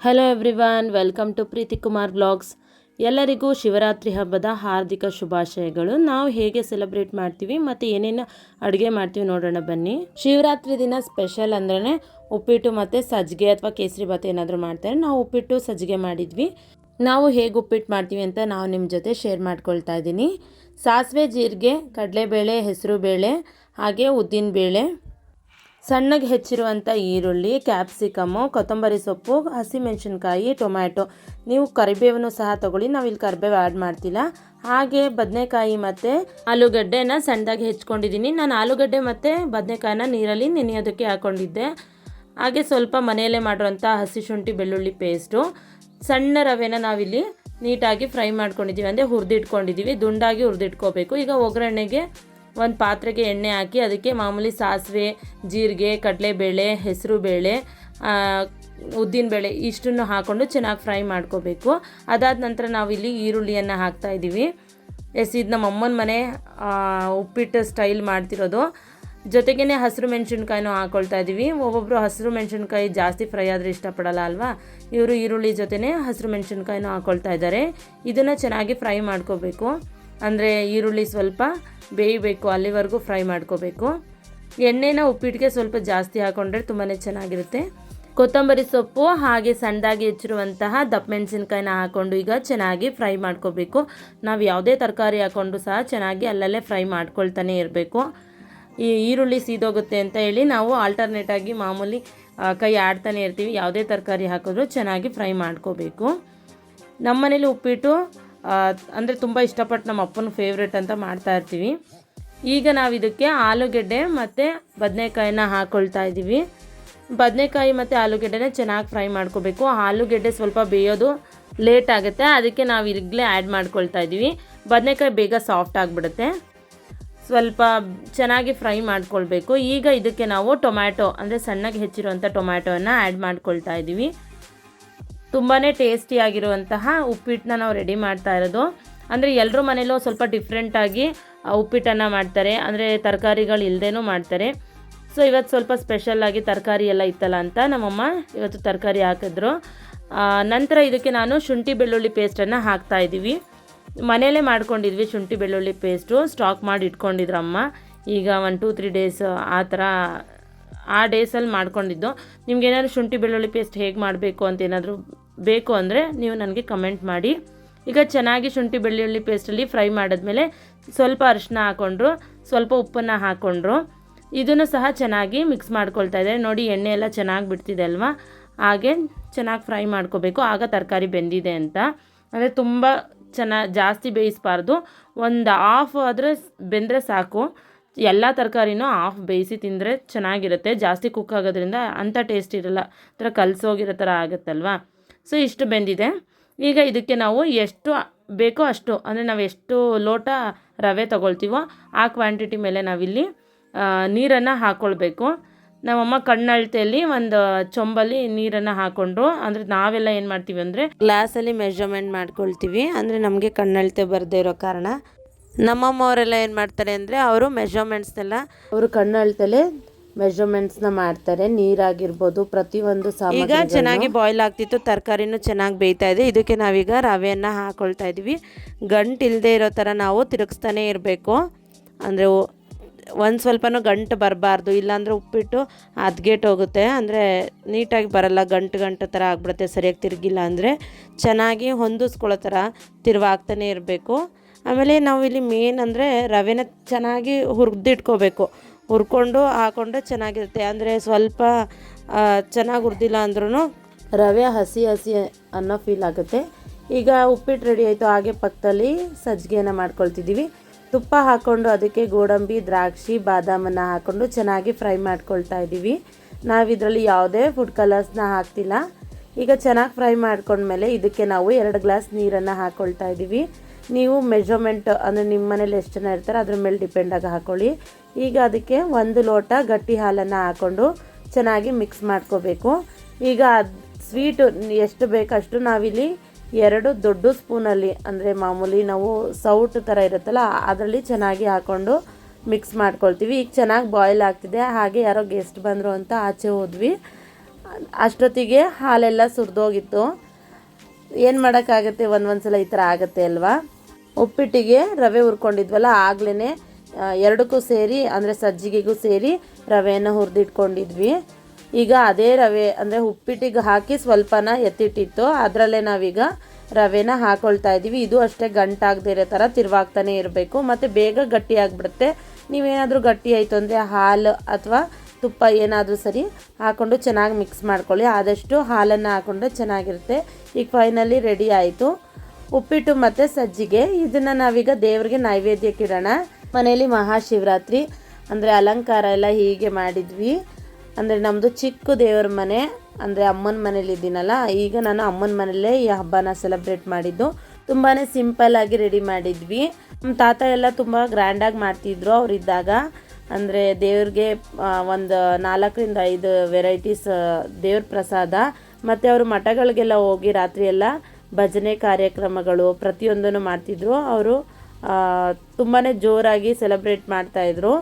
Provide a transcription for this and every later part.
Hello everyone, welcome to Preethi Kumar blogs. ಎಲ್ಲರಿಗೂ ಶಿವರಾತ್ರಿ ಹಬ್ಬದ ಹಾರ್ದಿಕ ಶುಭಾಶಯಗಳು. ನಾವು ಹೇಗೆ ಸೆಲೆಬ್ರೇಟ್ ಮಾಡ್ತೀವಿ ಮತ್ತು ಏನೇನು ಅಡುಗೆ ಮಾಡ್ತೀವಿ ನೋಡೋಣ ಬನ್ನಿ. ಶಿವರಾತ್ರಿ ದಿನ ಸ್ಪೆಷಲ್ ಅಂದ್ರೆ ಉಪ್ಪಿಟ್ಟು ಮತ್ತು ಸಜ್ಜಿಗೆ ಅಥವಾ ಕೇಸರಿ ಭಾತ್ ಏನಾದರೂ ಮಾಡ್ತಾರೆ. ನಾವು ಉಪ್ಪಿಟ್ಟು ಸಜ್ಜಿಗೆ ಮಾಡಿದ್ವಿ. ನಾವು ಹೇಗೆ ಉಪ್ಪಿಟ್ಟು ಮಾಡ್ತೀವಿ ಅಂತ ನಾವು ನಿಮ್ಮ ಜೊತೆ ಶೇರ್ ಮಾಡ್ಕೊಳ್ತಾ ಇದ್ದೀನಿ. ಸಾಸಿವೆ, ಜೀರಿಗೆ, ಕಡಲೆಬೇಳೆ, ಹೆಸರುಬೇಳೆ, ಹಾಗೆ ಉದ್ದಿನಬೇಳೆ, ಸಣ್ಣಗೆ ಹೆಚ್ಚಿರುವಂಥ ಈರುಳ್ಳಿ, ಕ್ಯಾಪ್ಸಿಕಮ್ಮು, ಕೊತ್ತಂಬರಿ ಸೊಪ್ಪು, ಹಸಿಮೆಣಸಿನ್ಕಾಯಿ, ಟೊಮ್ಯಾಟೊ. ನೀವು ಕರಿಬೇವನ್ನು ಸಹ ತೊಗೊಳ್ಳಿ, ನಾವಿಲ್ಲಿ ಕರಿಬೇವು ಆ್ಯಡ್ ಮಾಡ್ತಿಲ್ಲ. ಹಾಗೆ ಬದನೆಕಾಯಿ ಮತ್ತು ಆಲೂಗಡ್ಡೆನ ಸಣ್ಣದಾಗಿ ಹೆಚ್ಕೊಂಡಿದ್ದೀನಿ. ನಾನು ಆಲೂಗಡ್ಡೆ ಮತ್ತು ಬದನೆಕಾಯಿನ ನೀರಲ್ಲಿ ನೆನೆಯೋದಕ್ಕೆ ಹಾಕ್ಕೊಂಡಿದ್ದೆ. ಹಾಗೆ ಸ್ವಲ್ಪ ಮನೆಯಲ್ಲೇ ಮಾಡಿರೋಂಥ ಹಸಿ ಶುಂಠಿ ಬೆಳ್ಳುಳ್ಳಿ ಪೇಸ್ಟು, ಸಣ್ಣ ರವೆನ ನಾವಿಲ್ಲಿ ನೀಟಾಗಿ ಫ್ರೈ ಮಾಡ್ಕೊಂಡಿದ್ದೀವಿ, ಅಂದರೆ ಹುರಿದಿಟ್ಕೊಂಡಿದ್ದೀವಿ. ದುಂಡಾಗಿ ಹುರಿದಿಟ್ಕೋಬೇಕು. ಈಗ ಒಗ್ಗರಣೆಗೆ ಒಂದು ಪಾತ್ರೆಗೆ ಎಣ್ಣೆ ಹಾಕಿ ಅದಕ್ಕೆ ಮಾಮೂಲಿ ಸಾಸಿವೆ, ಜೀರಿಗೆ, ಕಡಲೆಬೇಳೆ, ಹೆಸರುಬೇಳೆ, ಉದ್ದಿನಬೇಳೆ ಇಷ್ಟನ್ನು ಹಾಕ್ಕೊಂಡು ಚೆನ್ನಾಗಿ ಫ್ರೈ ಮಾಡ್ಕೋಬೇಕು. ಅದಾದ ನಂತರ ನಾವಿಲ್ಲಿ ಈರುಳ್ಳಿಯನ್ನು ಹಾಕ್ತಾಯಿದ್ದೀವಿ. ಇದು ನಮ್ಮ ಅಮ್ಮನ ಮನೆ ಉಪ್ಪಿಟ್ಟು ಸ್ಟೈಲ್ ಮಾಡ್ತಿರೋದು. ಜೊತೆಗೇ ಹಸಿರು ಮೆಣಸಿನ್ಕಾಯಿನೂ ಹಾಕ್ಕೊಳ್ತಾ ಇದ್ದೀವಿ. ಒಬ್ಬೊಬ್ಬರು ಹಸಿರು ಮೆಣಸಿನ್ಕಾಯಿ ಜಾಸ್ತಿ ಫ್ರೈ ಆದರೆ ಇಷ್ಟಪಡಲ್ಲ ಅಲ್ವಾ, ಇವರು ಈರುಳ್ಳಿ ಜೊತೆನೇ ಹಸಿರು ಮೆಣಸಿನ್ಕಾಯಿನೂ ಹಾಕ್ಕೊಳ್ತಾ ಇದ್ದಾರೆ. ಇದನ್ನು ಚೆನ್ನಾಗಿ ಫ್ರೈ ಮಾಡ್ಕೋಬೇಕು, ಅಂದರೆ ಈರುಳ್ಳಿ ಸ್ವಲ್ಪ ಬೇಯಬೇಕು, ಅಲ್ಲಿವರೆಗೂ ಫ್ರೈ ಮಾಡ್ಕೋಬೇಕು. ಎಣ್ಣೆನ ಉಪ್ಪಿಟ್ಟಿಗೆ ಸ್ವಲ್ಪ ಜಾಸ್ತಿ ಹಾಕ್ಕೊಂಡ್ರೆ ತುಂಬಾ ಚೆನ್ನಾಗಿರುತ್ತೆ. ಕೊತ್ತಂಬರಿ ಸೊಪ್ಪು ಹಾಗೆ ಸಣ್ಣದಾಗಿ ಹೆಚ್ಚಿರುವಂತಹ ದಪ್ಪ ಮೆಣಸಿನ್ಕಾಯಿನ ಹಾಕ್ಕೊಂಡು ಈಗ ಚೆನ್ನಾಗಿ ಫ್ರೈ ಮಾಡ್ಕೋಬೇಕು. ನಾವು ಯಾವುದೇ ತರಕಾರಿ ಹಾಕ್ಕೊಂಡು ಸಹ ಚೆನ್ನಾಗಿ ಅಲ್ಲಲ್ಲೇ ಫ್ರೈ ಮಾಡ್ಕೊಳ್ತಾನೆ ಇರಬೇಕು. ಈ ಈರುಳ್ಳಿ ಸೀದೋಗುತ್ತೆ ಅಂತ ಹೇಳಿ ನಾವು ಆಲ್ಟರ್ನೇಟಾಗಿ ಮಾಮೂಲಿ ಕೈ ಆಡ್ತಾನೆ ಇರ್ತೀವಿ. ಯಾವುದೇ ತರಕಾರಿ ಹಾಕಿದ್ರೂ ಚೆನ್ನಾಗಿ ಫ್ರೈ ಮಾಡ್ಕೋಬೇಕು. ನಮ್ಮ ಮನೇಲಿ ಉಪ್ಪಿಟ್ಟು ಅಂದರೆ ತುಂಬ ಇಷ್ಟಪಟ್ಟು ನಮ್ಮ ಅಪ್ಪನ ಫೇವ್ರೆಟ್ ಅಂತ ಮಾಡ್ತಾ ಇರ್ತೀವಿ. ಈಗ ನಾವು ಇದಕ್ಕೆ ಆಲೂಗೆಡ್ಡೆ ಮತ್ತು ಬದನೆಕಾಯಿನ ಹಾಕ್ಕೊಳ್ತಾ ಇದ್ದೀವಿ. ಬದನೆಕಾಯಿ ಮತ್ತು ಆಲೂಗೆಡ್ಡೆನ ಚೆನ್ನಾಗಿ ಫ್ರೈ ಮಾಡ್ಕೋಬೇಕು. ಆಲೂಗೆಡ್ಡೆ ಸ್ವಲ್ಪ ಬೇಯೋದು ಲೇಟ್ ಆಗುತ್ತೆ, ಅದಕ್ಕೆ ನಾವು ಈಗಲೇ ಆ್ಯಡ್ ಮಾಡ್ಕೊಳ್ತಾ ಇದ್ದೀವಿ. ಬದನೆಕಾಯಿ ಬೇಗ ಸಾಫ್ಟ್ ಆಗಿಬಿಡುತ್ತೆ. ಸ್ವಲ್ಪ ಚೆನ್ನಾಗಿ ಫ್ರೈ ಮಾಡ್ಕೊಳ್ಬೇಕು. ಈಗ ಇದಕ್ಕೆ ನಾವು ಟೊಮ್ಯಾಟೊ, ಅಂದರೆ ಸಣ್ಣಗೆ ಹೆಚ್ಚಿರುವಂಥ ಟೊಮ್ಯಾಟೊವನ್ನು ಆ್ಯಡ್ ಮಾಡ್ಕೊಳ್ತಾ ಇದ್ದೀವಿ. ತುಂಬಾ ಟೇಸ್ಟಿಯಾಗಿರುವಂತಹ ಉಪ್ಪಿಟ್ಟನ್ನ ನಾವು ರೆಡಿ ಮಾಡ್ತಾ ಇರೋದು. ಅಂದರೆ ಎಲ್ಲರೂ ಮನೇಲೂ ಸ್ವಲ್ಪ ಡಿಫ್ರೆಂಟಾಗಿ ಉಪ್ಪಿಟ್ಟನ್ನು ಮಾಡ್ತಾರೆ, ಅಂದರೆ ತರಕಾರಿಗಳು ಇಲ್ಲದೇನೂ ಮಾಡ್ತಾರೆ. ಸೊ ಇವತ್ತು ಸ್ವಲ್ಪ ಸ್ಪೆಷಲ್ಲಾಗಿ ತರಕಾರಿ ಎಲ್ಲ ಇತ್ತಲ್ಲ ಅಂತ ನಮ್ಮಮ್ಮ ಇವತ್ತು ತರಕಾರಿ ಹಾಕಿದ್ರು. ನಂತರ ಇದಕ್ಕೆ ನಾನು ಶುಂಠಿ ಬೆಳ್ಳುಳ್ಳಿ ಪೇಸ್ಟನ್ನು ಹಾಕ್ತಾಯಿದ್ದೀವಿ. ಮನೆಯಲ್ಲೇ ಮಾಡ್ಕೊಂಡಿದ್ವಿ ಶುಂಠಿ ಬೆಳ್ಳುಳ್ಳಿ ಪೇಸ್ಟು, ಸ್ಟಾಕ್ ಮಾಡಿ ಇಟ್ಕೊಂಡಿದ್ರು ಅಮ್ಮ. ಈಗ 1-2-3 ಡೇಸ್ ಆ ಥರ ಆ ಡೇಸಲ್ಲಿ ಮಾಡ್ಕೊಂಡಿದ್ದು. ನಿಮ್ಗೇನಾದ್ರು ಶುಂಠಿ ಬೆಳ್ಳುಳ್ಳಿ ಪೇಸ್ಟ್ ಹೇಗೆ ಮಾಡಬೇಕು ಅಂತ ಏನಾದರೂ ಬೇಕು ಅಂದರೆ ನೀವು ನನಗೆ ಕಮೆಂಟ್ ಮಾಡಿ. ಈಗ ಚೆನ್ನಾಗಿ ಶುಂಠಿ ಬೆಳ್ಳುಳ್ಳಿ ಪೇಸ್ಟಲ್ಲಿ ಫ್ರೈ ಮಾಡಿದ್ಮೇಲೆ ಸ್ವಲ್ಪ ಅರಿಶಿನ ಹಾಕ್ಕೊಂಡ್ರು, ಸ್ವಲ್ಪ ಉಪ್ಪನ್ನು ಹಾಕ್ಕೊಂಡ್ರು. ಇದನ್ನು ಸಹ ಚೆನ್ನಾಗಿ ಮಿಕ್ಸ್ ಮಾಡ್ಕೊಳ್ತಾ ಇದ್ದಾರೆ. ನೋಡಿ ಎಣ್ಣೆ ಎಲ್ಲ ಚೆನ್ನಾಗಿ ಬಿಡ್ತಿದೆ ಅಲ್ವಾ, ಹಾಗೆ ಚೆನ್ನಾಗಿ ಫ್ರೈ ಮಾಡ್ಕೋಬೇಕು. ಆಗ ತರಕಾರಿ ಬೆಂದಿದೆ ಅಂತ. ಅಂದರೆ ತುಂಬ ಜಾಸ್ತಿ ಬೇಯಿಸಬಾರ್ದು, ಒಂದು ಹಾಫ್ ಆದರೆ ಬೆಂದರೆ ಸಾಕು. ಎಲ್ಲ ತರಕಾರಿನೂ ಹಾಫ್ ಬೇಯಿಸಿ ತಿಂದರೆ ಚೆನ್ನಾಗಿರುತ್ತೆ. ಜಾಸ್ತಿ ಕುಕ್ ಆಗೋದ್ರಿಂದ ಅಂಥ ಟೇಸ್ಟ್ ಇರೋಲ್ಲ, ಥರ ಕಲಸೋಗಿರೋ ಥರ ಆಗುತ್ತಲ್ವ. ಸೊ ಇಷ್ಟು ಬೆಂದಿದೆ. ಈಗ ಇದಕ್ಕೆ ನಾವು ಎಷ್ಟು ಬೇಕೋ ಅಷ್ಟು, ಅಂದರೆ ನಾವು ಎಷ್ಟು ಲೋಟ ರವೆ ತೊಗೊಳ್ತೀವೋ ಆ ಕ್ವಾಂಟಿಟಿ ಮೇಲೆ ನಾವಿಲ್ಲಿ ನೀರನ್ನು ಹಾಕ್ಕೊಳ್ಬೇಕು. ನಮ್ಮಮ್ಮ ಕಣ್ಣಳತೆಯಲ್ಲಿ ಒಂದು ಚೊಂಬಲ್ಲಿ ನೀರನ್ನು ಹಾಕ್ಕೊಂಡ್ರು. ಅಂದರೆ ನಾವೆಲ್ಲ ಏನು ಮಾಡ್ತೀವಿ ಅಂದರೆ ಗ್ಲಾಸಲ್ಲಿ ಮೆಜರ್ಮೆಂಟ್ ಮಾಡ್ಕೊಳ್ತೀವಿ, ಅಂದರೆ ನಮಗೆ ಕಣ್ಣಳತೆ ಬರದೇ ಇರೋ ಕಾರಣ. ನಮ್ಮಮ್ಮ ಅವರೆಲ್ಲ ಏನು ಮಾಡ್ತಾರೆ ಅಂದರೆ ಅವರು ಮೆಜರ್ಮೆಂಟ್ಸ್ನೆಲ್ಲ ಅವರು ಕಣ್ಣಳತೆಲೆ ಮೆಜರ್ಮೆಂಟ್ಸ್ನ ಮಾಡ್ತಾರೆ. ನೀರಾಗಿರ್ಬೋದು, ಪ್ರತಿಯೊಂದು ಸಾಮಾನು. ಈಗ ಚೆನ್ನಾಗಿ ಬಾಯ್ಲ್ ಆಗ್ತಿತ್ತು, ತರಕಾರಿನೂ ಚೆನ್ನಾಗಿ ಬೇಯ್ತಾ ಇದೆ. ಇದಕ್ಕೆ ನಾವೀಗ ರವೆಯನ್ನು ಹಾಕ್ಕೊಳ್ತಾ ಇದ್ದೀವಿ. ಗಂಟು ಇಲ್ಲದೆ ಇರೋ ಥರ ನಾವು ತಿರುಗಿಸ್ತಾನೆ ಇರಬೇಕು, ಅಂದರೆ ಒಂದು ಸ್ವಲ್ಪನೂ ಗಂಟು ಬರಬಾರ್ದು, ಇಲ್ಲಾಂದರೆ ಉಪ್ಪಿಟ್ಟು ಹೋಗುತ್ತೆ, ಅಂದರೆ ನೀಟಾಗಿ ಬರಲ್ಲ, ಗಂಟು ಥರ ಆಗಿಬಿಡುತ್ತೆ ಸರಿಯಾಗಿ ತಿರುಗಿಲ್ಲ ಅಂದರೆ. ಚೆನ್ನಾಗಿ ಹೊಂದಿಸ್ಕೊಳ್ಳೋ ಥರ ತಿರುವಾಗ್ತಾನೆ ಇರಬೇಕು. ಆಮೇಲೆ ನಾವು ಇಲ್ಲಿ ಮೇನ್ ಅಂದರೆ ರವೆನ ಚೆನ್ನಾಗಿ ಹುರಿದಿಟ್ಕೋಬೇಕು. ಹುರ್ಕೊಂಡು ಹಾಕ್ಕೊಂಡ್ರೆ ಚೆನ್ನಾಗಿರುತ್ತೆ. ಅಂದರೆ ಸ್ವಲ್ಪ ಚೆನ್ನಾಗಿ ಹುರಿದಿಲ್ಲ ಅಂದ್ರೂ ರವೆ ಹಸಿ ಅನ್ನೋ ಫೀಲ್ ಆಗುತ್ತೆ. ಈಗ ಉಪ್ಪಿಟ್ಟು ರೆಡಿ ಆಯಿತು. ಹಾಗೆ ಪಕ್ಕದಲ್ಲಿ ಸಜ್ಜಿಗೆನ ಮಾಡ್ಕೊಳ್ತಿದ್ದೀವಿ. ತುಪ್ಪ ಹಾಕ್ಕೊಂಡು ಅದಕ್ಕೆ ಗೋಡಂಬಿ, ದ್ರಾಕ್ಷಿ, ಬಾದಾಮನ್ನು ಹಾಕ್ಕೊಂಡು ಚೆನ್ನಾಗಿ ಫ್ರೈ ಮಾಡ್ಕೊಳ್ತಾ ಇದ್ದೀವಿ. ನಾವು ಇದರಲ್ಲಿ ಯಾವುದೇ ಫುಡ್ ಕಲರ್ಸ್ನ ಹಾಕ್ತಿಲ್ಲ. ಈಗ ಚೆನ್ನಾಗಿ ಫ್ರೈ ಮಾಡ್ಕೊಂಡ್ಮೇಲೆ ಇದಕ್ಕೆ ನಾವು 2 ಗ್ಲಾಸ್ ನೀರನ್ನು ಹಾಕ್ಕೊಳ್ತಾ ಇದ್ದೀವಿ. ನೀವು ಮೆಜರ್ಮೆಂಟ್ ಅಂದರೆ ನಿಮ್ಮ ಮನೇಲಿ ಎಷ್ಟು ಜನ ಇರ್ತಾರೆ ಅದ್ರ ಮೇಲೆ ಡಿಪೆಂಡಾಗಿ ಹಾಕ್ಕೊಳ್ಳಿ. ಈಗ ಅದಕ್ಕೆ 1 ಲೋಟ ಗಟ್ಟಿ ಹಾಲನ್ನು ಹಾಕ್ಕೊಂಡು ಚೆನ್ನಾಗಿ ಮಿಕ್ಸ್ ಮಾಡ್ಕೋಬೇಕು. ಈಗ ಸ್ವೀಟು ಎಷ್ಟು ಬೇಕಷ್ಟು ನಾವಿಲ್ಲಿ 2 ದೊಡ್ಡ ಸ್ಪೂನಲ್ಲಿ, ಅಂದರೆ ಮಾಮೂಲಿ ನಾವು ಸೌಟು ಥರ ಇರುತ್ತಲ್ಲ ಅದರಲ್ಲಿ ಚೆನ್ನಾಗಿ ಹಾಕ್ಕೊಂಡು ಮಿಕ್ಸ್ ಮಾಡ್ಕೊಳ್ತೀವಿ. ಈಗ ಚೆನ್ನಾಗಿ ಬಾಯ್ಲ್ ಆಗ್ತಿದೆ. ಹಾಗೆ ಯಾರೋ ಗೆಸ್ಟ್ ಬಂದರು ಅಂತ ಆಚೆ ಹೋದ್ವಿ. ಅಷ್ಟೊತ್ತಿಗೆ ಹಾಲೆಲ್ಲ ಸುರಿದೋಗಿತ್ತು. ಏನು ಮಾಡೋಕ್ಕಾಗತ್ತೆ, ಒಂದು ಸಲ ಈ ಥರ ಆಗುತ್ತೆ ಅಲ್ವಾ. ಉಪ್ಪಿಟ್ಟಿಗೆ ರವೆ ಹುರ್ಕೊಂಡಿದ್ವಲ್ಲ, ಆಗ್ಲೇ ಎರಡಕ್ಕೂ ಸೇರಿ ಅಂದರೆ ಸಜ್ಜಿಗೆಗೂ ಸೇರಿ ರವೆಯನ್ನು ಹುರಿದಿಟ್ಕೊಂಡಿದ್ವಿ. ಈಗ ಅದೇ ರವೆ ಅಂದರೆ ಉಪ್ಪಿಟ್ಟಿಗೆ ಹಾಕಿ ಸ್ವಲ್ಪನ ಎತ್ತಿಟ್ಟಿತ್ತು, ಅದರಲ್ಲೇ ನಾವೀಗ ರವೆನ ಹಾಕ್ಕೊಳ್ತಾ ಇದ್ದೀವಿ. ಇದು ಅಷ್ಟೇ ಗಂಟಾಗದೇ ಇರೋ ಥರ ತಿರುವಾಗ್ತಾನೆ ಇರಬೇಕು, ಮತ್ತು ಬೇಗ ಗಟ್ಟಿಯಾಗಿಬಿಡುತ್ತೆ. ನೀವೇನಾದರೂ ಗಟ್ಟಿ ಆಯಿತು ಅಂದರೆ ಹಾಲು ಅಥವಾ ತುಪ್ಪ ಏನಾದರೂ ಸರಿ ಹಾಕ್ಕೊಂಡು ಚೆನ್ನಾಗಿ ಮಿಕ್ಸ್ ಮಾಡ್ಕೊಳ್ಳಿ. ಆದಷ್ಟು ಹಾಲನ್ನು ಹಾಕ್ಕೊಂಡ್ರೆ ಚೆನ್ನಾಗಿರುತ್ತೆ. ಈಗ ಫೈನಲಿ ರೆಡಿ ಆಯಿತು ಉಪ್ಪಿಟ್ಟು ಮತ್ತು ಸಜ್ಜಿಗೆ. ಇದನ್ನು ನಾವೀಗ ದೇವರಿಗೆ ನೈವೇದ್ಯಕ್ಕೆ ಇಡೋಣ. ಮನೆಯಲ್ಲಿ ಮಹಾಶಿವರಾತ್ರಿ ಅಂದರೆ ಅಲಂಕಾರ ಎಲ್ಲ ಹೀಗೆ ಮಾಡಿದ್ವಿ. ಅಂದರೆ ನಮ್ಮದು ಚಿಕ್ಕ ದೇವ್ರ ಮನೆ, ಅಂದರೆ ಅಮ್ಮನ ಮನೇಲಿದ್ದೀನಲ್ಲ, ಈಗ ನಾನು ಅಮ್ಮನ ಮನೆಯಲ್ಲೇ ಈ ಹಬ್ಬನ ಸೆಲೆಬ್ರೇಟ್ ಮಾಡಿದ್ದು. ತುಂಬಾ ಸಿಂಪಲ್ಲಾಗಿ ರೆಡಿ ಮಾಡಿದ್ವಿ. ನಮ್ಮ ತಾತ ಎಲ್ಲ ತುಂಬ ಗ್ರ್ಯಾಂಡಾಗಿ ಮಾಡ್ತಿದ್ರು ಅವರಿದ್ದಾಗ. ಅಂದರೆ ದೇವ್ರಿಗೆ ಒಂದು 4-5 ವೆರೈಟೀಸ್ ದೇವ್ರ ಪ್ರಸಾದ, ಮತ್ತು ಅವರು ಮಠಗಳಿಗೆಲ್ಲ ಹೋಗಿ ರಾತ್ರಿ ಎಲ್ಲ ಭಜನೆ ಕಾರ್ಯಕ್ರಮಗಳು ಪ್ರತಿಯೊಂದನ್ನು ಮಾಡ್ತಿದ್ರು. ಅವರು ತುಂಬಾ ಜೋರಾಗಿ ಸೆಲೆಬ್ರೇಟ್ ಮಾಡ್ತಾಯಿದ್ರು.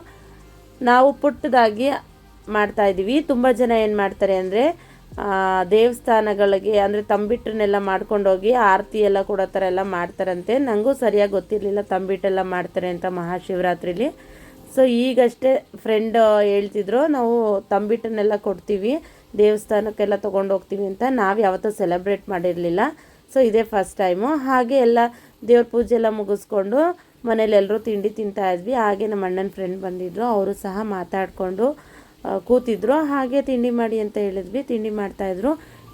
ನಾವು ಪುಟ್ಟದಾಗಿ ಮಾಡ್ತಾಯಿದ್ವಿ. ತುಂಬ ಜನ ಏನು ಮಾಡ್ತಾರೆ ಅಂದರೆ ದೇವಸ್ಥಾನಗಳಿಗೆ ಅಂದರೆ ತಂಬಿಟ್ಟನ್ನೆಲ್ಲ ಮಾಡ್ಕೊಂಡೋಗಿ ಆರತಿ ಎಲ್ಲ ಕೊಡೋ ಥರ ಎಲ್ಲ ಮಾಡ್ತಾರಂತೆ. ನನಗೂ ಸರಿಯಾಗಿ ಗೊತ್ತಿರಲಿಲ್ಲ ತಂಬಿಟ್ಟೆಲ್ಲ ಮಾಡ್ತಾರೆ ಅಂತ ಮಹಾಶಿವರಾತ್ರಿಲಿ. ಸೊ ಈಗಷ್ಟೇ ಫ್ರೆಂಡ್ ಹೇಳ್ತಿದ್ರು, ನಾವು ತಂಬಿಟ್ಟನ್ನೆಲ್ಲ ಕೊಡ್ತೀವಿ ದೇವಸ್ಥಾನಕ್ಕೆಲ್ಲ ತೊಗೊಂಡೋಗ್ತೀವಿ ಅಂತ. ನಾವು ಯಾವತ್ತೂ ಸೆಲೆಬ್ರೇಟ್ ಮಾಡಿರಲಿಲ್ಲ. ಸೊ ಇದೇ ಫಸ್ಟ್ ಟೈಮು. ಹಾಗೆ ಎಲ್ಲ ದೇವ್ರ ಪೂಜೆ ಎಲ್ಲ ಮುಗಿಸ್ಕೊಂಡು ಮನೇಲಿ ಎಲ್ಲರೂ ತಿಂಡಿ ತಿಂತಾಯಿದ್ವಿ. ಹಾಗೆ ನಮ್ಮ ಅಣ್ಣನ ಫ್ರೆಂಡ್ ಬಂದಿದ್ದರು, ಅವರು ಸಹ ಮಾತಾಡಿಕೊಂಡು ಕೂತಿದ್ರು. ಹಾಗೆ ತಿಂಡಿ ಮಾಡಿ ಅಂತ ಹೇಳಿದ್ವಿ, ತಿಂಡಿ ಮಾಡ್ತಾಯಿದ್ರು.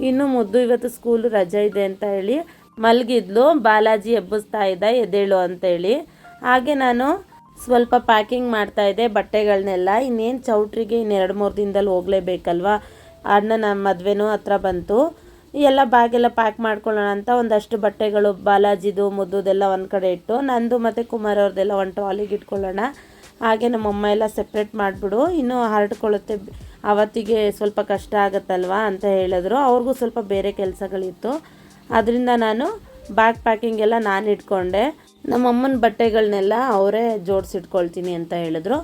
ಇನ್ನು ಮುದ್ದು ಇವತ್ತು ಸ್ಕೂಲು ರಜೆ ಇದೆ ಅಂತ ಹೇಳಿ ಮಲಗಿದ್ಲು. ಬಾಲಾಜಿ ಎಬ್ಬಿಸ್ತಾ ಇದ್ದ ಎದ್ದೇಳು ಅಂತೇಳಿ. ಹಾಗೆ ನಾನು ಸ್ವಲ್ಪ ಪ್ಯಾಕಿಂಗ್ ಮಾಡ್ತಾಯಿದ್ದೆ ಬಟ್ಟೆಗಳನ್ನೆಲ್ಲ. ಇನ್ನೇನು ಚೌಟ್ರಿಗೆ ಇನ್ನು 2-3 ದಿನದಲ್ಲಿ ಹೋಗಲೇಬೇಕಲ್ವ. ಅಣ್ಣನ ಮದುವೆನೂ ಹತ್ರ ಬಂತು. ಎಲ್ಲ ಬ್ಯಾಗೆಲ್ಲ ಪ್ಯಾಕ್ ಮಾಡ್ಕೊಳ್ಳೋಣ ಅಂತ ಒಂದಷ್ಟು ಬಟ್ಟೆಗಳು ಬಾಲಾಜಿದು ಮುದ್ದುದೆಲ್ಲ ಒಂದು ಕಡೆ ಇಟ್ಟು, ನಂದು ಮತ್ತು ಕುಮಾರ್ ಅವ್ರದ್ದೆಲ್ಲ ಒಂದು ಟ್ರಾಲಿಗೆ ಇಟ್ಕೊಳ್ಳೋಣ. ಹಾಗೆ ನಮ್ಮಮ್ಮ ಎಲ್ಲ ಸೆಪ್ರೇಟ್ ಮಾಡಿಬಿಡು, ಇನ್ನೂ ಹರಡ್ಕೊಳ್ಳುತ್ತೆ, ಅವತ್ತಿಗೆ ಸ್ವಲ್ಪ ಕಷ್ಟ ಆಗುತ್ತಲ್ವ ಅಂತ ಹೇಳಿದ್ರು. ಅವ್ರಿಗೂ ಸ್ವಲ್ಪ ಬೇರೆ ಕೆಲಸಗಳಿತ್ತು, ಅದರಿಂದ ನಾನು ಬ್ಯಾಗ್ ಪ್ಯಾಕಿಂಗ್ ಎಲ್ಲ ನಾನು ಇಟ್ಕೊಂಡೆ. ನಮ್ಮಮ್ಮನ ಬಟ್ಟೆಗಳನ್ನೆಲ್ಲ ಅವರೇ ಜೋಡಿಸಿಟ್ಕೊಳ್ತೀನಿ ಅಂತ ಹೇಳಿದ್ರು.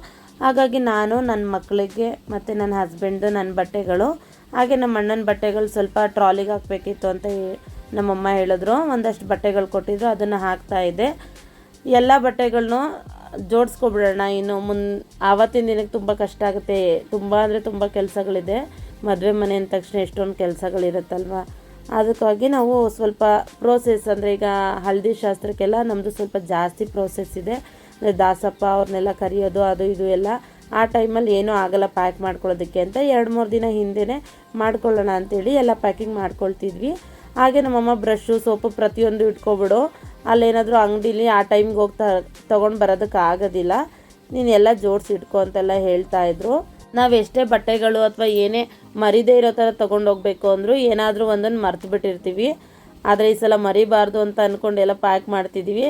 ಹಾಗಾಗಿ ನಾನು ನನ್ನ ಮಕ್ಕಳಿಗೆ ಮತ್ತು ನನ್ನ ಹಸ್ಬೆಂಡು ನನ್ನ ಬಟ್ಟೆಗಳು, ಹಾಗೆ ನಮ್ಮ ಅಣ್ಣನ ಬಟ್ಟೆಗಳು ಸ್ವಲ್ಪ ಟ್ರಾಲಿಗೆ ಹಾಕಬೇಕಿತ್ತು ಅಂತ ನಮ್ಮಮ್ಮ ಹೇಳಿದ್ರು. ಒಂದಷ್ಟು ಬಟ್ಟೆಗಳು ಕೊಟ್ಟಿದ್ರು, ಅದನ್ನು ಹಾಕ್ತಾಯಿದ್ದೆ. ಎಲ್ಲ ಬಟ್ಟೆಗಳನ್ನೂ ಜೋಡಿಸ್ಕೊಬಿಡೋಣ. ಇನ್ನು ಆವತ್ತಿನ ದಿನಕ್ಕೆ ತುಂಬ ಕಷ್ಟ ಆಗುತ್ತೆ. ತುಂಬ ಅಂದರೆ ತುಂಬ ಕೆಲಸಗಳಿದೆ. ಮದುವೆ ಮನೆ ಅಂದ ತಕ್ಷಣ ಎಷ್ಟೊಂದು ಕೆಲಸಗಳಿರುತ್ತಲ್ವ. ಅದಕ್ಕಾಗಿ ನಾವು ಸ್ವಲ್ಪ ಪ್ರೋಸೆಸ್ ಅಂದರೆ ಈಗ ಹಳದಿ ಶಾಸ್ತ್ರಕ್ಕೆಲ್ಲ ನಮ್ಮದು ಸ್ವಲ್ಪ ಜಾಸ್ತಿ ಪ್ರೋಸೆಸ್ ಇದೆ. ಅಂದರೆ ದಾಸಪ್ಪ ಅವ್ರನ್ನೆಲ್ಲ ಕರೆಯೋದು ಅದು ಇದು ಎಲ್ಲ. ಆ ಟೈಮಲ್ಲಿ ಏನೂ ಆಗಲ್ಲ ಪ್ಯಾಕ್ ಮಾಡ್ಕೊಳ್ಳೋದಕ್ಕೆ ಅಂತ 2-3 ದಿನ ಹಿಂದೆಯೇ ಮಾಡ್ಕೊಳ್ಳೋಣ ಅಂಥೇಳಿ ಎಲ್ಲ ಪ್ಯಾಕಿಂಗ್ ಮಾಡ್ಕೊಳ್ತಿದ್ವಿ. ಹಾಗೆ ನಮ್ಮಮ್ಮ ಬ್ರಷು ಸೋಪು ಪ್ರತಿಯೊಂದು ಇಟ್ಕೊಬಿಡು, ಅಲ್ಲೇನಾದರೂ ಅಂಗಡೀಲಿ ಆ ಟೈಮ್ಗೆ ಹೋಗಿ ತೊಗೊಂಡು ಬರೋದಕ್ಕೆ ಆಗೋದಿಲ್ಲ, ನೀನು ಎಲ್ಲ ಜೋಡಿಸಿ ಇಟ್ಕೊ ಅಂತೆಲ್ಲ ಹೇಳ್ತಾಯಿದ್ರು. ನಾವು ಎಷ್ಟೇ ಬಟ್ಟೆಗಳು ಅಥವಾ ಏನೇ ಮರಿದೇ ಇರೋ ಥರ ತೊಗೊಂಡೋಗ್ಬೇಕು ಅಂದರೂ ಏನಾದರೂ ಒಂದನ್ನು ಮರ್ತು ಬಿಟ್ಟಿರ್ತೀವಿ. ಆದರೆ ಈ ಸಲ ಮರಿಬಾರ್ದು ಅಂತ ಅಂದ್ಕೊಂಡು ಎಲ್ಲ ಪ್ಯಾಕ್ ಮಾಡ್ತಿದ್ದೀವಿ.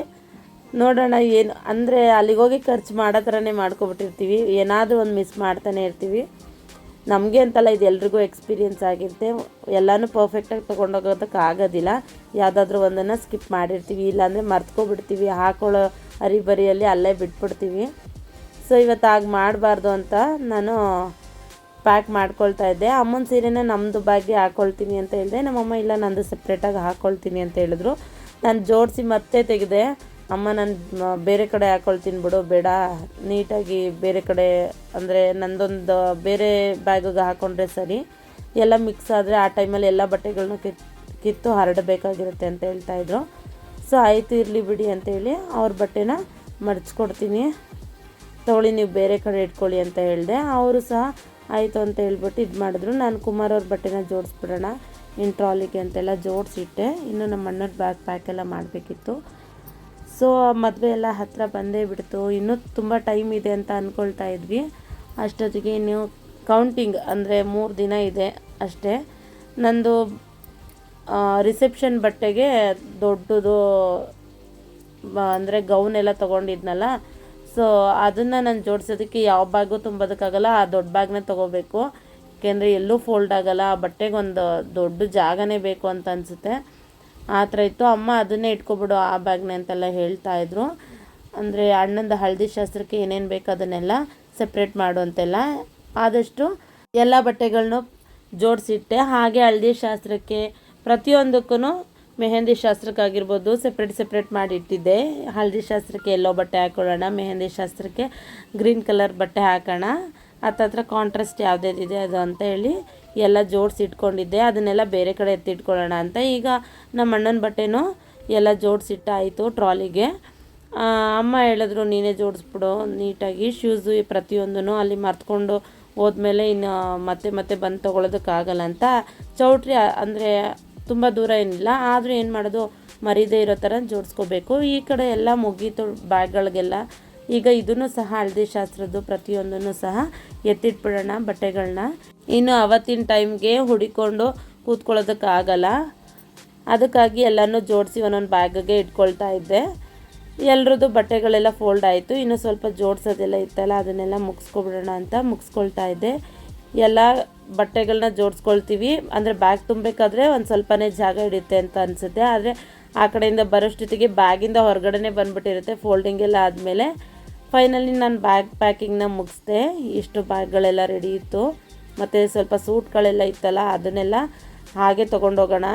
ನೋಡೋಣ ಏನು ಅಂದರೆ ಅಲ್ಲಿಗೆ ಹೋಗಿ ಖರ್ಚು ಮಾಡೋ ಥರನೇ ಮಾಡ್ಕೊಬಿಟ್ಟಿರ್ತೀವಿ, ಏನಾದರೂ ಒಂದು ಮಿಸ್ ಮಾಡ್ತಾನೆ ಇರ್ತೀವಿ. ನಮಗೆ ಅಂತಲ್ಲ, ಇದು ಎಲ್ರಿಗೂ ಎಕ್ಸ್ಪೀರಿಯೆನ್ಸ್ ಆಗಿರುತ್ತೆ. ಎಲ್ಲನೂ ಪರ್ಫೆಕ್ಟಾಗಿ ತೊಗೊಂಡೋಗೋದಕ್ಕೆ ಆಗೋದಿಲ್ಲ, ಯಾವುದಾದ್ರೂ ಒಂದನ್ನು ಸ್ಕಿಪ್ ಮಾಡಿರ್ತೀವಿ, ಇಲ್ಲಾಂದರೆ ಮರ್ತ್ಕೊಬಿಡ್ತೀವಿ, ಹಾಕೊಳ್ಳೋ ಹರಿಬರಿಯಲ್ಲಿ ಅಲ್ಲೇ ಬಿಟ್ಬಿಡ್ತೀವಿ. ಸೊ ಇವತ್ತು ಆಗ ಮಾಡಬಾರ್ದು ಅಂತ ನಾನು ಪ್ಯಾಕ್ ಮಾಡ್ಕೊಳ್ತಾ ಇದ್ದೆ. ಅಮ್ಮನ ಸೀರೆನ ನಮ್ಮದು ಬ್ಯಾಗ್ಗೆ ಹಾಕ್ಕೊಳ್ತೀನಿ ಅಂತ ಹೇಳಿದೆ. ನಮ್ಮಮ್ಮ ಇಲ್ಲ ನಂದು ಸಪ್ರೇಟಾಗಿ ಹಾಕ್ಕೊಳ್ತೀನಿ ಅಂತ ಹೇಳಿದ್ರು. ನಾನು ಜೋಡಿಸಿ ಮತ್ತೆ ತೆಗೆದೆ. ಅಮ್ಮ ನಾನು ಬೇರೆ ಕಡೆ ಹಾಕ್ಕೊಳ್ತೀನಿ ಬಿಡು, ಬೇಡ ನೀಟಾಗಿ ಬೇರೆ ಕಡೆ ಅಂದರೆ ನಂದೊಂದು ಬೇರೆ ಬ್ಯಾಗಿಗೆ ಹಾಕ್ಕೊಂಡ್ರೆ ಸರಿ, ಎಲ್ಲ ಮಿಕ್ಸ್ ಆದರೆ ಆ ಟೈಮಲ್ಲಿ ಎಲ್ಲ ಬಟ್ಟೆಗಳನ್ನೂ ಕಿತ್ತು ಹರಡಬೇಕಾಗಿರುತ್ತೆ ಅಂತ ಹೇಳ್ತಾಯಿದ್ರು. ಸೊ ಆಯಿತು ಇರಲಿ ಬಿಡಿ ಅಂತೇಳಿ ಅವ್ರ ಬಟ್ಟೆನ ಮಡಚ್ಕೊಡ್ತೀನಿ, ತೊಗೊಳ್ಳಿ ನೀವು ಬೇರೆ ಕಡೆ ಇಟ್ಕೊಳ್ಳಿ ಅಂತ ಹೇಳಿದೆ. ಅವರು ಸಹ ಆಯಿತು ಅಂತ ಹೇಳ್ಬಿಟ್ಟು ಇದು ಮಾಡಿದ್ರು. ನಾನು ಕುಮಾರ್ ಅವ್ರ ಬಟ್ಟೆನ ಜೋಡಿಸ್ಬಿಡೋಣ ಇನ್ನು ಟ್ರಾಲಿಗೆ ಅಂತೆಲ್ಲ ಜೋಡಿಸಿಟ್ಟೆ. ಇನ್ನು ನಮ್ಮ ಅಣ್ಣನ ಬ್ಯಾಗ್ ಪ್ಯಾಕೆಲ್ಲ ಮಾಡಬೇಕಿತ್ತು. ಸೊ ಮದುವೆ ಎಲ್ಲ ಹತ್ತಿರ ಬಂದೇ ಬಿಡ್ತು. ಇನ್ನೂ ತುಂಬ ಟೈಮ್ ಇದೆ ಅಂತ ಅಂದ್ಕೊಳ್ತಾ ಇದ್ವಿ. ಅಷ್ಟೊತ್ತಿಗೆ ಇನ್ನು ಕೌಂಟಿಂಗ್ ಅಂದರೆ 3 ದಿನ ಇದೆ ಅಷ್ಟೇ. ನಂದು ರಿಸೆಪ್ಷನ್ ಬಟ್ಟೆಗೆ ದೊಡ್ಡದು ಅಂದರೆ ಗೌನೆಲ್ಲ ತೊಗೊಂಡಿದ್ನಲ್ಲ, ಸೊ ಅದನ್ನು ನಾನು ಜೋಡಿಸೋದಕ್ಕೆ ಯಾವ ಬ್ಯಾಗು ತುಂಬೋದಕ್ಕಾಗಲ್ಲ, ಆ ದೊಡ್ಡ ಬ್ಯಾಗ್ನ ತೊಗೋಬೇಕು. ಏಕೆಂದರೆ ಎಲ್ಲೂ ಫೋಲ್ಡ್ ಆಗೋಲ್ಲ, ಆ ಬಟ್ಟೆಗೆ ಒಂದು ದೊಡ್ಡ ಜಾಗನೇ ಬೇಕು ಅಂತ ಅನಿಸುತ್ತೆ. ಆ ಥರ ಇತ್ತು. ಅಮ್ಮ ಅದನ್ನೇ ಇಟ್ಕೊಬಿಡು ಆ ಬ್ಯಾಗ್ನ ಅಂತೆಲ್ಲ ಹೇಳ್ತಾಯಿದ್ರು. ಅಂದರೆ ಅಣ್ಣಂದು ಹಳದಿ ಶಾಸ್ತ್ರಕ್ಕೆ ಏನೇನು ಬೇಕು ಅದನ್ನೆಲ್ಲ ಸಪ್ರೇಟ್ ಮಾಡು ಅಂತೆಲ್ಲ. ಆದಷ್ಟು ಎಲ್ಲ ಬಟ್ಟೆಗಳನ್ನೂ ಜೋಡಿಸಿಟ್ಟೆ. ಹಾಗೆ ಹಳದಿ ಶಾಸ್ತ್ರಕ್ಕೆ ಪ್ರತಿಯೊಂದಕ್ಕೂ ಮೆಹಂದಿ ಶಾಸ್ತ್ರಕ್ಕಾಗಿರ್ಬೋದು ಸೆಪ್ರೇಟ್ ಮಾಡಿ ಇಟ್ಟಿದ್ದೆ. ಹಳದಿ ಶಾಸ್ತ್ರಕ್ಕೆ ಎಲ್ಲೋ ಬಟ್ಟೆ ಹಾಕೊಳ್ಳೋಣ, ಮೆಹಂದಿ ಶಾಸ್ತ್ರಕ್ಕೆ ಗ್ರೀನ್ ಕಲರ್ ಬಟ್ಟೆ ಹಾಕೋಣ, ಹತ್ತತ್ರ ಕಾಂಟ್ರಾಸ್ಟ್ ಯಾವುದಿದೆ ಅದು ಅಂತ ಹೇಳಿ ಎಲ್ಲ ಜೋಡಿಸಿ ಇಟ್ಕೊಂಡಿದ್ದೆ. ಅದನ್ನೆಲ್ಲ ಬೇರೆ ಕಡೆ ಎತ್ತಿಟ್ಕೊಳ್ಳೋಣ ಅಂತ ಈಗ ನಮ್ಮ ಅಣ್ಣನ ಬಟ್ಟೆನೂ ಎಲ್ಲ ಜೋಡಿಸಿಟ್ಟಾಯಿತು ಟ್ರಾಲಿಗೆ. ಅಮ್ಮ ಹೇಳಿದ್ರು ನೀನೇ ಜೋಡಿಸ್ಬಿಡು ನೀಟಾಗಿ, ಶೂಸು ಪ್ರತಿಯೊಂದೂ ಅಲ್ಲಿ ಮರ್ತ್ಕೊಂಡು ಹೋದ್ಮೇಲೆ ಇನ್ನು ಮತ್ತೆ ಬಂದು ತೊಗೊಳೋದಕ್ಕಾಗಲ್ಲ ಅಂತ. ಚೌಟ್ರಿ ಅಂದರೆ ತುಂಬ ದೂರ ಏನಿಲ್ಲ, ಆದರೂ ಏನು ಮಾಡೋದು ಮರೀದೇ ಇರೋ ಥರ ಜೋಡಿಸ್ಕೋಬೇಕು. ಈ ಕಡೆ ಎಲ್ಲ ಮುಗೀತು ಬ್ಯಾಗ್ಗಳಿಗೆಲ್ಲ. ಈಗ ಇದನ್ನು ಸಹ ಹಳದಿ ಶಾಸ್ತ್ರದ್ದು ಪ್ರತಿಯೊಂದನ್ನು ಸಹ ಎತ್ತಿಟ್ಬಿಡೋಣ ಬಟ್ಟೆಗಳನ್ನ. ಇನ್ನು ಅವತ್ತಿನ ಟೈಮ್ಗೆ ಹುಡಿಕೊಂಡು ಕೂತ್ಕೊಳ್ಳೋದಕ್ಕಾಗಲ್ಲ, ಅದಕ್ಕಾಗಿ ಎಲ್ಲನೂ ಜೋಡಿಸಿ ಒಂದೊಂದು ಬ್ಯಾಗ್ಗೆ ಇಟ್ಕೊಳ್ತಾ ಇದ್ದೆ. ಎಲ್ರದ್ದು ಬಟ್ಟೆಗಳೆಲ್ಲ ಫೋಲ್ಡ್ ಆಯಿತು, ಇನ್ನು ಸ್ವಲ್ಪ ಜೋಡಿಸೋದೆಲ್ಲ ಇತ್ತಲ್ಲ ಅದನ್ನೆಲ್ಲ ಮುಗಿಸ್ಕೊಬಿಡೋಣ ಅಂತ ಮುಗಿಸ್ಕೊಳ್ತಾ ಇದ್ದೆ. ಎಲ್ಲ ಬಟ್ಟೆಗಳನ್ನ ಜೋಡಿಸ್ಕೊಳ್ತೀವಿ ಅಂದರೆ ಬ್ಯಾಗ್ ತುಂಬಬೇಕಾದ್ರೆ ಒಂದು ಸ್ವಲ್ಪನೇ ಜಾಗ ಹಿಡಿಯುತ್ತೆ ಅಂತ ಅನಿಸುತ್ತೆ, ಆದರೆ ಆ ಕಡೆಯಿಂದ ಬರೋಷ್ಟೊತ್ತಿಗೆ ಬ್ಯಾಗಿಂದ ಹೊರಗಡೆನೇ ಬಂದುಬಿಟ್ಟಿರುತ್ತೆ ಫೋಲ್ಡಿಂಗ್ ಎಲ್ಲ ಆದಮೇಲೆ. ಫೈನಲಿ ನಾನು ಬ್ಯಾಗ್ ಪ್ಯಾಕಿಂಗ್ನ ಮುಗಿಸ್ದೆ. ಇಷ್ಟು ಬ್ಯಾಗ್ಗಳೆಲ್ಲ ರೆಡಿ ಇತ್ತು, ಮತ್ತು ಸ್ವಲ್ಪ ಸೂಟ್ಗಳೆಲ್ಲ ಇತ್ತಲ್ಲ ಅದನ್ನೆಲ್ಲ ಹಾಗೆ ತೊಗೊಂಡೋಗೋಣ,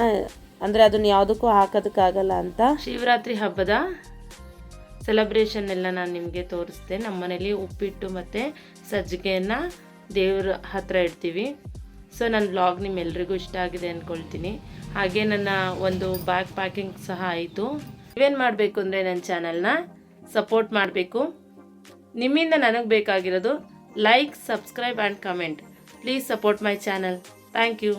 ಅಂದರೆ ಅದನ್ನು ಯಾವುದಕ್ಕೂ ಹಾಕೋದಕ್ಕಾಗಲ್ಲ ಅಂತ. ಶಿವರಾತ್ರಿ ಹಬ್ಬದ ಸೆಲೆಬ್ರೇಷನ್ ಎಲ್ಲ ನಾನು ನಿಮಗೆ ತೋರಿಸ್ದೆ. ನಮ್ಮ ಮನೇಲಿ ಉಪ್ಪಿಟ್ಟು ಮತ್ತು ಸಜ್ಜಿಗೆಯನ್ನು ದೇವ್ರ ಹತ್ರ ಇಡ್ತೀವಿ. ಸೊ ನನ್ನ ವ್ಲಾಗ್ ನಿಮ್ಮೆಲ್ರಿಗೂ ಇಷ್ಟ ಆಗಿದೆ ಅಂದ್ಕೊಳ್ತೀನಿ. ಹಾಗೆ ನನ್ನ ಒಂದು ಬ್ಯಾಗ್ ಪ್ಯಾಕಿಂಗ್ ಸಹ ಆಯಿತು. ನೀವೇನು ಮಾಡಬೇಕು ಅಂದರೆ ನನ್ನ ಚಾನಲ್ನ ಸಪೋರ್ಟ್ ಮಾಡಬೇಕು. ನಿಮ್ಮಿಂದ ನನಗೆ ಬೇಕಾಗಿರೋದು like, subscribe and comment. Please support my channel. Thank you.